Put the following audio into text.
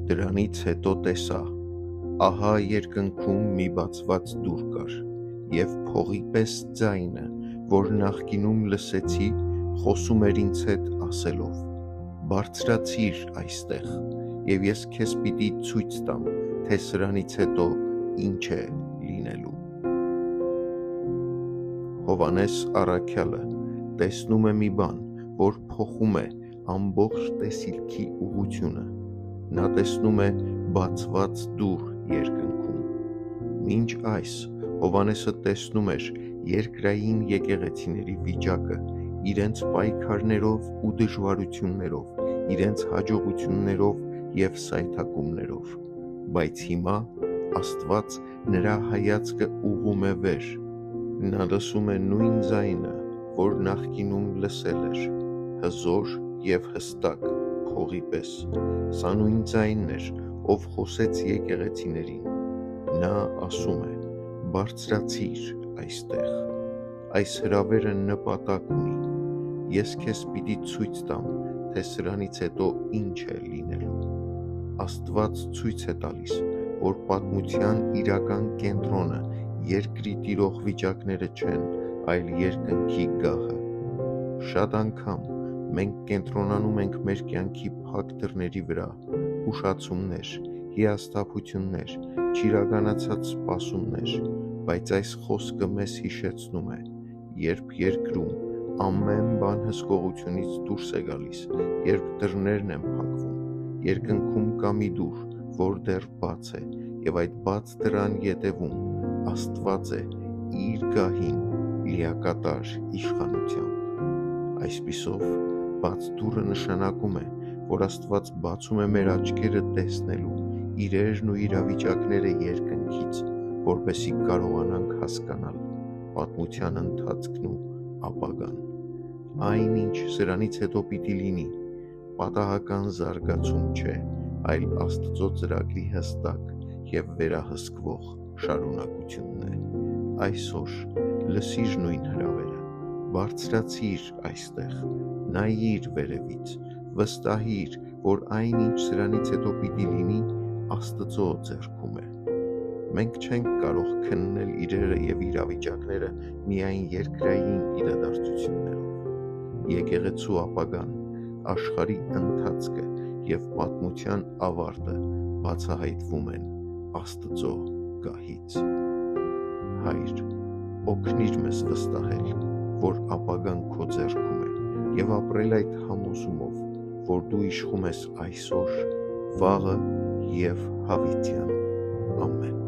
Դրանից հետո տեսա, ահա երկնքում մի բացված դուռ կար, և փողի պես ձայնը, որ նախկինում լսեցի, խոսում էր ինձ հետ ասելով. «Բարձրացիր այստեղ, և ես քեզ պիտի ցույց տամ, թե սրանից հետո ինչ է լինելու»։ Հովհաննես առաքյալը տեսնում է մի բան, որ փոխում է ամբողջ տեսիլքի ուղղությունը։ Նա տեսնում է բացված դուռ երկնքում։ Մինչ այս Հովհաննեսը տեսնում էր երկրային եկեղեցիների վիճակը, իրենց պայքարներով ու դժվարություններով, իրենց հաջողություններով և սայթաքումներով, բայց հիմա Աստված նրա հայացքը ուղղում է վեր։ Նա լսում է նույն ձայնը, որ նախկինում լսել էր, հզոր և հստակ, փողի պես։ Սա նույն ձայնն էր, ով խոսեց եկեղեցիներին։ Նա ասում է. «Բարձրացիր այստեղ»։ Այս հրավերը նպատակ ունի։ Ես քեզ պիտի ցույց տամ, թե սրանից հետո ինչ է լինելու։ Աստված ցույց է տալիս, որ պատմության իրական կենտրոնը երկրի տիրող վիճակները չեն, այլ երկնքի գահը։ Շատ անգամ մենք կենտրոնանում ենք մեր կյանքի փակ դռների վրա, ուշացումներ, հիասթափություններ, չիրականացած սպասումներ, բայց այս խոսքը մեզ հիշեցնում է, երբ երկրում ամեն բան հսկողությունից դուրս է գալիս, երբ դռներն են փակվում, երկնքում կա մի դուռ, որ դեռ բաց է, և այդ բաց դռան ետևում Աստված է իր գահին լիակատար իշխանությամբ։ Այսպիսով, բաց դուռը նշանակում է, որ Աստված բացում է մեր աչքերը տեսնելու իրերն ու իրավիճակները երկնքից, որպեսզի կարողանանք հասկանալ պատմության ընթացքն ու ապագան։ Այն, ինչ սրանից հետո պիտի լինի, պատահական զարգացում չէ, այլ Աստծո ծրագրի հստակ և վերահսկվող շարունակությունն է։ Այսօր լսիր նույն հրավերը, բարձրացիր այստեղ, նայիր վերևից, վստահիր, որ այն, ինչ սրանից հետո պիտի լինի, Աստծո ձեռքում է։ Մենք չենք կարող քննել իրերը և իրավիճակները միայն երկրային իրադարձություններով։ Եկեղեցու ապագան, աշխարհի ընթացքը և պատմության ավարտը բացահայտվում են Աստծո գահից։ Հայր, օգնիր մեզ վստահել, որ ապագան քո ձեռքում է, և ապրել այդ համոզումով, որ դու իշխում ես այսօր, վաղը և հավիտյան։ Ամեն։